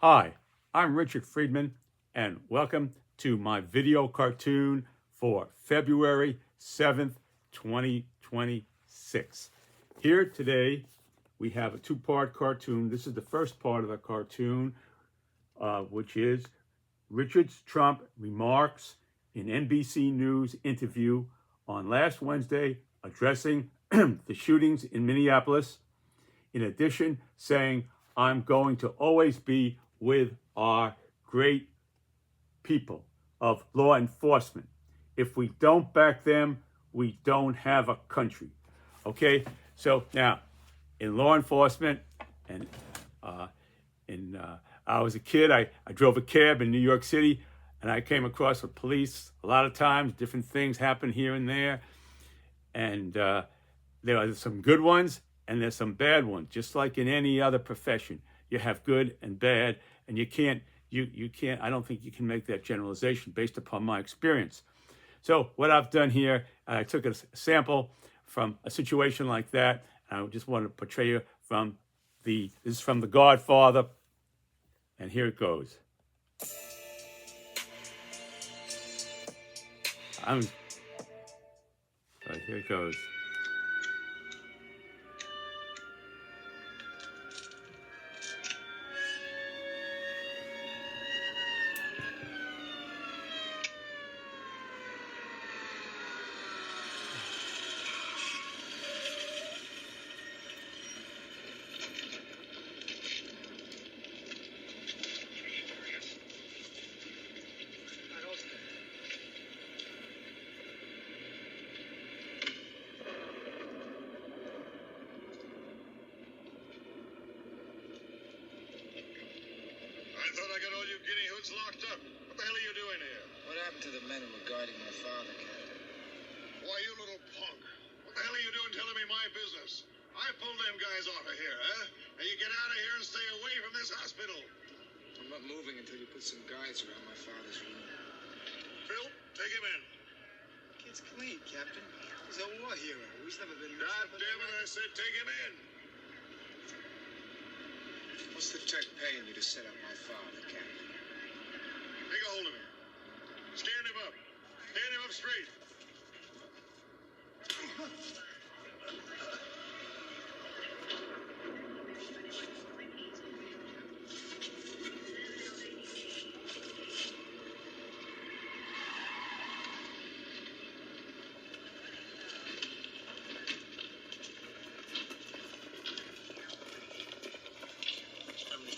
Hi, I'm Richard Friedman, and welcome to my video cartoon for February 7th, 2026. Here today, we have a two-part cartoon. This is the first part of the cartoon, which is Richard's Trump remarks in NBC News interview on last Wednesday addressing the shootings in Minneapolis. In addition, saying, I'm going to always be with our great people of law enforcement. If we don't back them, we don't have a country. Okay, so now in law enforcement, and I was a kid, I drove a cab in New York City, and I came across with police a lot of times. Different things happen here and there, and there are some good ones and there's some bad ones. Just like in any other profession, you have good and bad, and you can't. I don't think you can make that generalization based upon my experience. So what I've done here, I took a sample from a situation like that, and I just want to portray you from this is from The Godfather, and here it goes. Here it goes. I thought I got all you guinea hoods locked up. What the hell are you doing here? What happened to the men who were guarding my father, Captain? Why, you little punk. What the hell are you doing telling me my business? I pulled them guys off of here, huh? Now you get out of here and stay away from this hospital. I'm not moving until you put some guards around my father's room. Phil, take him in. Kid's clean, Captain. He's a war hero. He's never been... God damn it, I said take him in. What's the tech paying you to set up my father, Captain? Take a hold of him. Stand him up. Stand him up straight.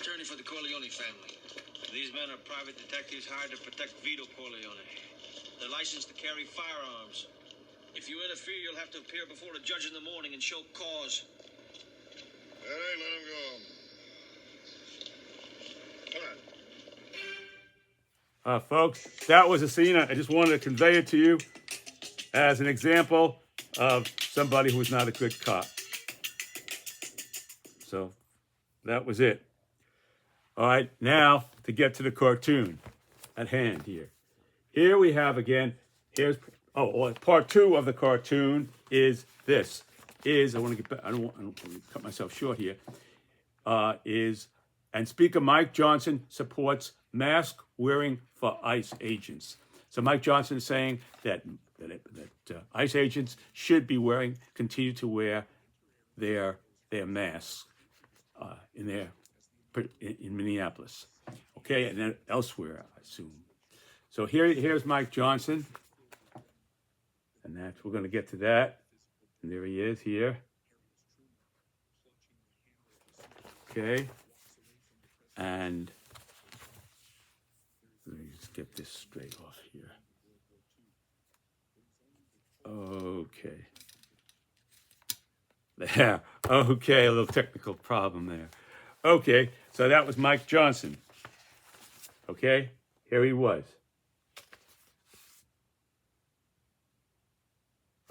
Attorney for the Corleone family. These men are private detectives hired to protect Vito Corleone. They're licensed to carry firearms. If you interfere, you'll have to appear before a judge in the morning and show cause. All right, let him go. Come on. Folks, that was a scene. I just wanted to convey it to you as an example of somebody who's not a good cop. So that was it. All right, now to get to the cartoon at hand here. Here we have again, part two of the cartoon is this. I want to get back, I don't want to cut myself short here. And Speaker Mike Johnson supports mask wearing for ICE agents. So Mike Johnson is saying that ICE agents should be continue to wear their masks in Minneapolis, okay, and then elsewhere, I assume. So here's Mike Johnson, and we're going to get to that. And there he is here. Okay, and let me just get this straight off here. Okay. There. Okay, a little technical problem there. Okay, so that was Mike Johnson. Okay, here he was.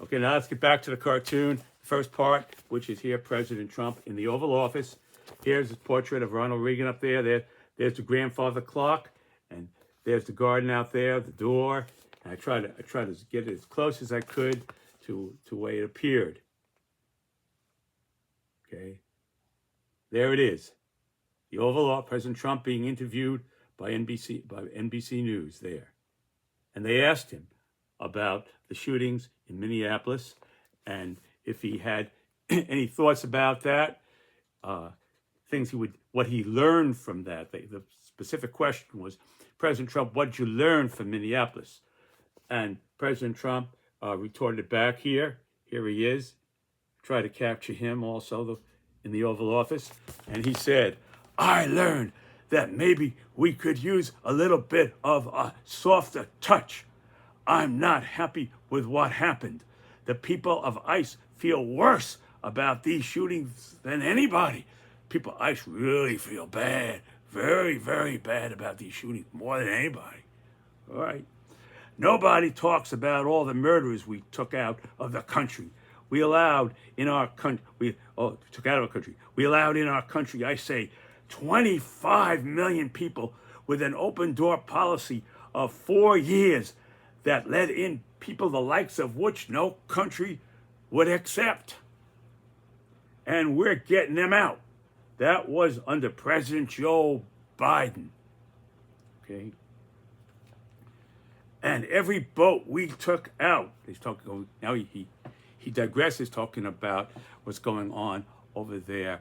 Okay, now let's get back to the cartoon. First part, which is here, President Trump in the Oval Office. Here's his portrait of Ronald Reagan up there. There's the grandfather clock, and there's the garden out there, the door. And I try to get it as close as I could to the way it appeared. Okay, there it is. The Oval Office, President Trump being interviewed by NBC News there. And they asked him about the shootings in Minneapolis and if he had any thoughts about that, what he learned from that. The specific question was, President Trump, what did you learn from Minneapolis? And President Trump retorted back here. Here he is. Try to capture him also in the Oval Office. And he said, I learned that maybe we could use a little bit of a softer touch. I'm not happy with what happened. The people of ICE feel worse about these shootings than anybody. People of ICE really feel bad, very, very bad about these shootings, more than anybody. All right. Nobody talks about all the murderers we took out of the country. We allowed in our country, we allowed in our country, I say, 25 million people with an open door policy of 4 years that let in people the likes of which no country would accept. And we're getting them out. That was under President Joe Biden. Okay. And every boat we took out, he's talking now he digresses, talking about what's going on over there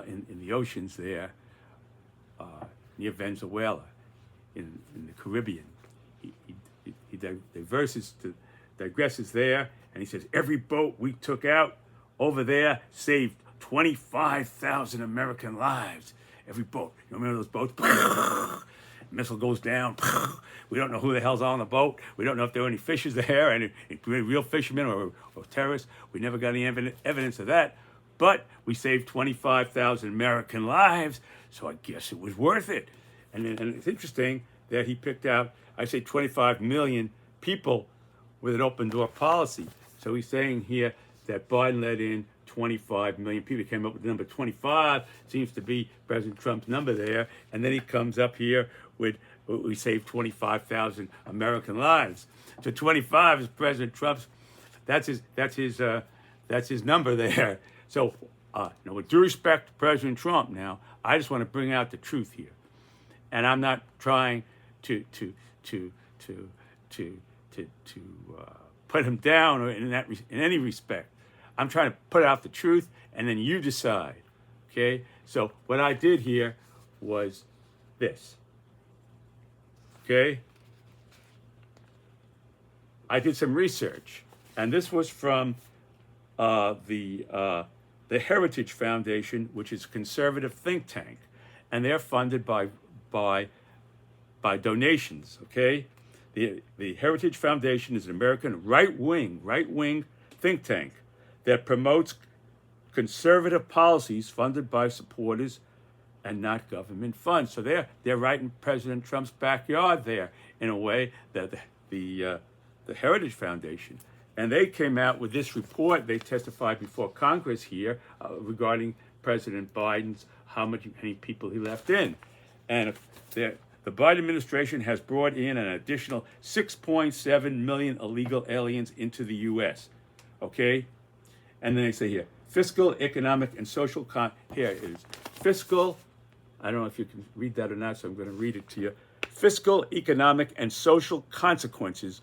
in the oceans there near Venezuela, in the Caribbean. He digresses there, and he says every boat we took out over there saved 25,000 American lives. Every boat. You remember those boats? Missile goes down. We don't know who the hell's on the boat. We don't know if there were any fishes there, any real fishermen or terrorists. We never got any evidence of that. But we saved 25,000 American lives, so I guess it was worth it. And it's interesting that he picked out, I say 25 million people with an open door policy. So he's saying here that Biden let in 25 million people. He came up with the number 25, seems to be President Trump's number there. And then he comes up here with, we saved 25,000 American lives. So 25 is President Trump's, that's his number there. So, with due respect to President Trump now, I just want to bring out the truth here. And I'm not trying to put him down or in any respect. I'm trying to put out the truth, and then you decide. Okay? So what I did here was this. Okay? I did some research, and this was from the Heritage Foundation, which is a conservative think tank, and they're funded by donations. Okay? The Heritage Foundation is an American right-wing think tank that promotes conservative policies funded by supporters and not government funds. So they're right in President Trump's backyard there, in a way, that the Heritage Foundation. And they came out with this report. They testified before Congress here regarding President Biden's, how many people he left in. And the Biden administration has brought in an additional 6.7 million illegal aliens into the U.S. Okay? And then they say here, fiscal, economic, and social, here it is. Fiscal, I don't know if you can read that or not, so I'm going to read it to you. Fiscal, economic, and social consequences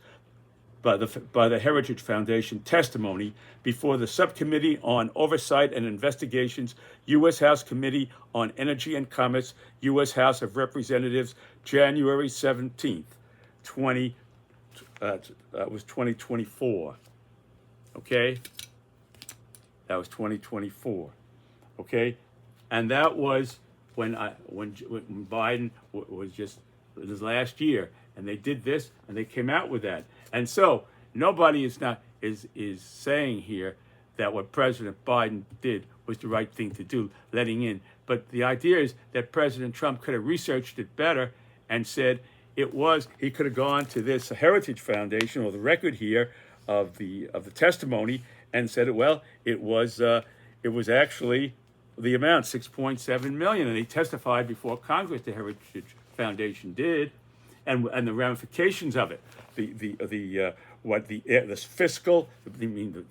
by the Heritage Foundation testimony before the Subcommittee on Oversight and Investigations, U.S. House Committee on Energy and Commerce, U.S. House of Representatives, January 17th, 2024. Okay? That was 2024. Okay? And that was when Biden was just this last year, and they did this, and they came out with that. And so nobody is saying here that what President Biden did was the right thing to do, letting in. But the idea is that President Trump could have researched it better and said he could have gone to this Heritage Foundation, or the record here of the testimony, and said, well, it was actually the amount, 6.7 million, and he testified before Congress. The Heritage Foundation did, and the ramifications of it, the fiscal, I mean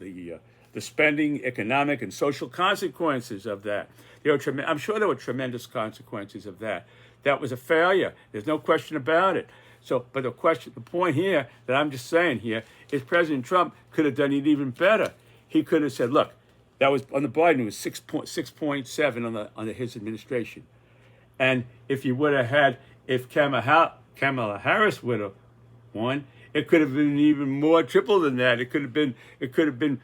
the spending, economic, and social consequences of that. I'm sure there were tremendous consequences of that. That was a failure. There's no question about it. So, but the point here that I'm just saying here is President Trump could have done it even better. He could have said, look, that was on the Biden, it was 6.7 on his administration. And if you would have had, if Kamala Harris would have won, it could have been even more, triple than that. It could have been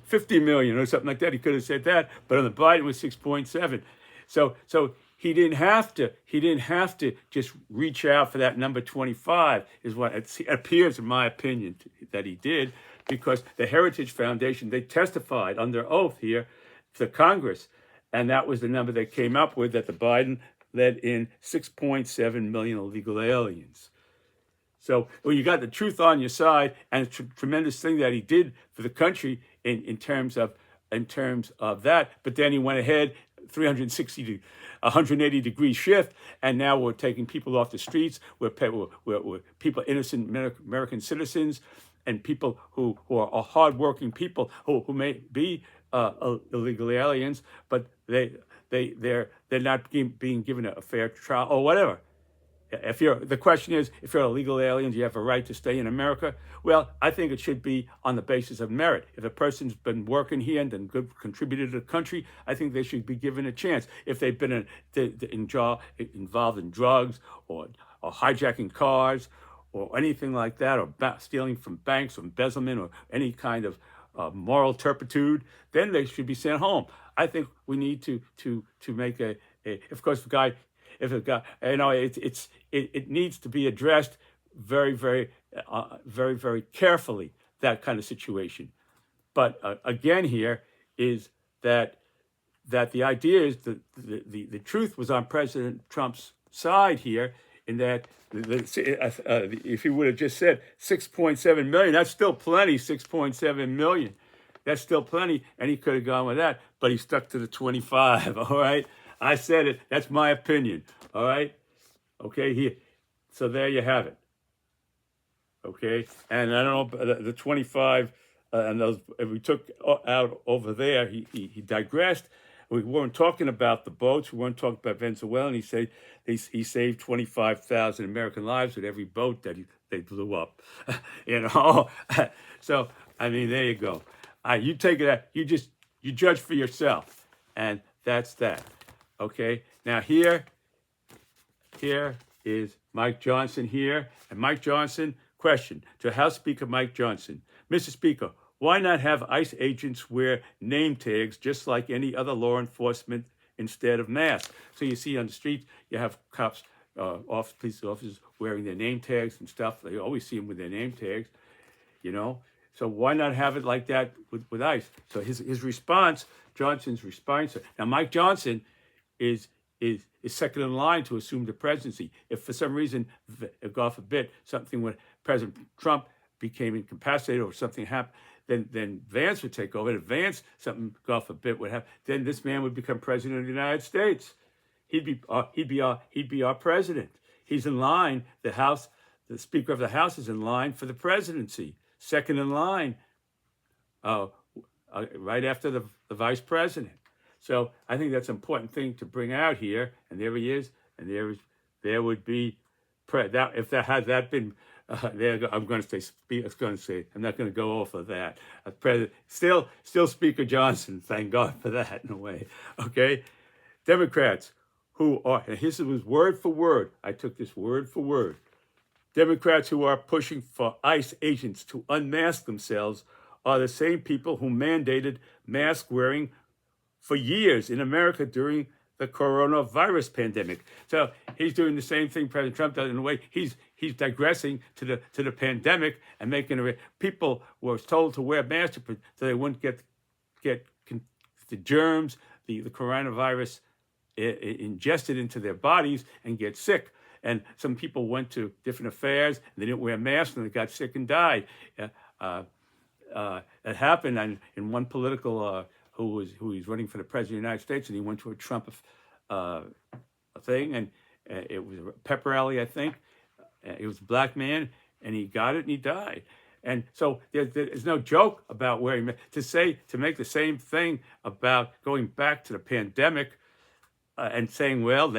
50 million or something like that. He could have said that, but on the Biden it was 6.7. So he didn't have to just reach out for that number 25, is what it appears, in my opinion, that he did, because the Heritage Foundation, they testified under oath here to Congress, and that was the number they came up with, that the Biden let in 6.7 million illegal aliens. So you got the truth on your side, and it's a tremendous thing that he did for the country in terms of that. But then he went ahead 360 to 180 degree shift, and now we're taking people off the streets. We're people, innocent American citizens, and people who are hardworking people who may be illegal aliens, but they're not being given a fair trial or whatever. The question is, if you're an illegal alien, do you have a right to stay in America? Well, I think it should be on the basis of merit. If a person's been working here and then contributed to the country, I think they should be given a chance. If they've been involved in drugs or hijacking cars or anything like that, or stealing from banks or embezzlement or any kind of moral turpitude, then they should be sent home. I think we need to make of course, the guy. If a guy, it needs to be addressed very, very, very, very carefully, that kind of situation. But again, here is that the idea is that the truth was on President Trump's side here, in that if he would have just said 6.7 million, that's still plenty. 6.7 million, that's still plenty, and he could have gone with that. But he stuck to the 25. All right. I said it. That's my opinion. All right? Okay, here. So there you have it. Okay? And I don't know, the 25, and those, if we took out over there, he digressed. We weren't talking about the boats. We weren't talking about Venezuela. And he saved 25,000 American lives with every boat that they blew up. So, I mean, there you go. You take it out. You judge for yourself. And that's that. Okay, now here is Mike Johnson here. And Mike Johnson, question to House Speaker Mike Johnson. Mr. Speaker, why not have ICE agents wear name tags just like any other law enforcement instead of masks? So you see on the street, you have cops, police officers wearing their name tags and stuff. They always see them with their name tags, So why not have it like that with ICE? So his response, Johnson's response. Now, Mike Johnson is second in line to assume the presidency. If for some reason, God forbid, something when President Trump became incapacitated or something happened, then Vance would take over. If Vance, something, God forbid, would happen, then this man would become president of the United States. He'd be our president. He's in line. The Speaker of the House is in line for the presidency. Second in line, right after the vice president. So I think that's an important thing to bring out here. And there he is. And there would be that if that had that been there. I'm going to say I'm not going to go off of that. Still Speaker Johnson. Thank God for that in a way. Okay, Democrats who are, and this was word for word. I took this word for word. Democrats who are pushing for ICE agents to unmask themselves are the same people who mandated mask wearing for years in America during the coronavirus pandemic. So he's doing the same thing President Trump does in a way. He's digressing to the pandemic and making it. People were told to wear masks so they wouldn't get the germs, the coronavirus ingested into their bodies and get sick. And some people went to different affairs and they didn't wear masks and they got sick and died. It happened in one political who was running for the president of the United States, and he went to a Trump thing, and it was a pep rally, I think. It was a black man, and he got it and he died. And so there's no joke about wearing to make the same thing about going back to the pandemic and saying, well,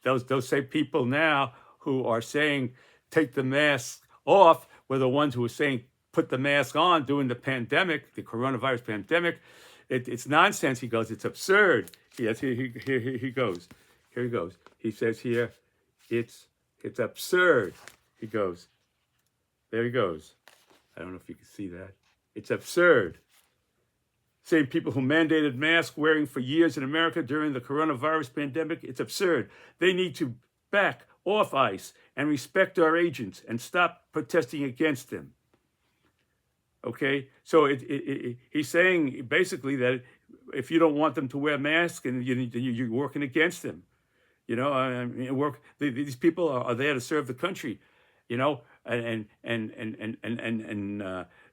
those same people now who are saying take the mask off were the ones who were saying put the mask on during the pandemic, the coronavirus pandemic. It's nonsense. He goes, it's absurd. Yes, here he goes. Here he goes. He says here, it's absurd. He goes. There he goes. I don't know if you can see that. It's absurd. Same people who mandated mask wearing for years in America during the coronavirus pandemic, it's absurd. They need to back off ICE and respect our agents and stop protesting against them. Okay, so he's saying basically that if you don't want them to wear masks, and you're working against them, you know, these people are there to serve the country, you know, and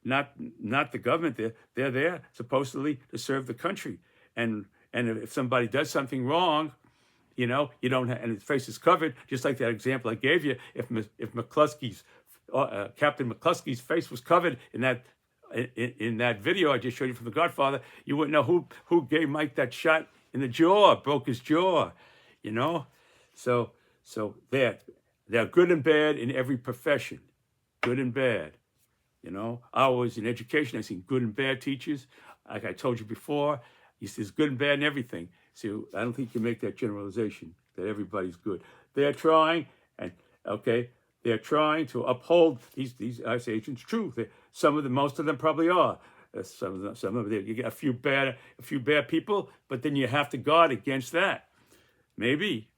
not the government. They're there supposedly to serve the country, and if somebody does something wrong, you know, you don't have, and his face is covered, just like that example I gave you. If McCluskey's Captain McCluskey's face was covered in that video I just showed you from The Godfather, you wouldn't know who gave Mike that shot in the jaw, broke his jaw, you know. So they're good and bad in every profession, good and bad. You know, I was in education. I've seen good and bad teachers. Like I told you before, there's good and bad in everything. So I don't think you can make that generalization that everybody's good. They're trying, they're trying to uphold these ICE agents' truth. Most of them probably are. Some of them, you get a few bad people, but then you have to guard against that. Maybe.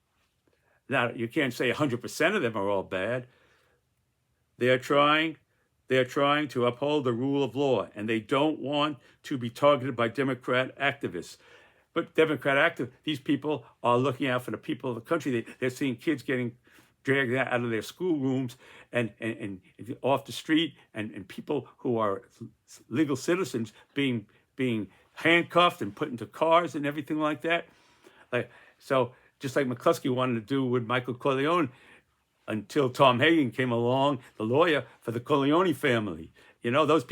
Now, you can't say 100% of them are all bad. They're trying to uphold the rule of law, and they don't want to be targeted by Democrat activists. But these people are looking out for the people of the country. They're seeing kids getting dragged out of their schoolrooms and off the street, and people who are legal citizens being handcuffed and put into cars and everything like that. So just like McCluskey wanted to do with Michael Corleone, until Tom Hagen came along, the lawyer for the Corleone family. You know, these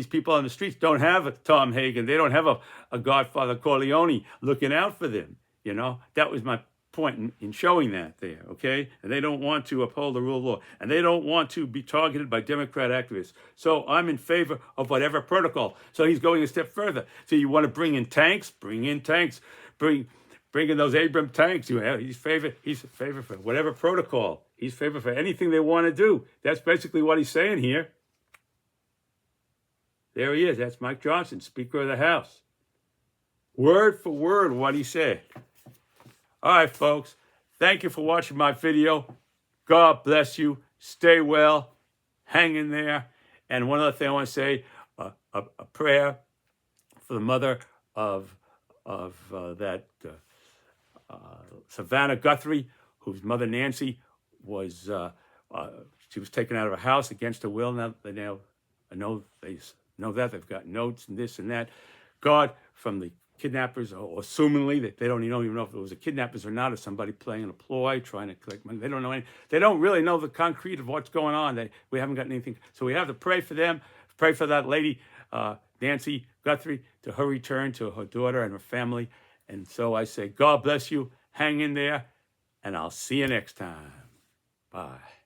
people on the streets don't have a Tom Hagen. They don't have a Godfather Corleone looking out for them. You know, that was my point in showing that there, okay? And they don't want to uphold the rule of law. And they don't want to be targeted by Democrat activists. So I'm in favor of whatever protocol. So he's going a step further. So you want to bring in tanks? Bring in tanks. Bring in those Abrams tanks. He's favor for whatever protocol. He's favor for anything they want to do. That's basically what he's saying here. There he is. That's Mike Johnson, Speaker of the House. Word for word what he said. All right, folks. Thank you for watching my video. God bless you. Stay well. Hang in there. And one other thing I want to say, a prayer for the mother of Savannah Guthrie, whose mother Nancy was she was taken out of her house against her will. Now they know that they've got notes and this and that. God, from the kidnappers, or assumingly that they don't even know if it was the kidnappers or not, or somebody playing a ploy, trying to collect money. They don't know they don't really know the concrete of what's going on. We haven't gotten anything. So we have to pray for them, pray for that lady, Nancy Guthrie, to her return to her daughter and her family. And so I say, God bless you. Hang in there, and I'll see you next time. Bye.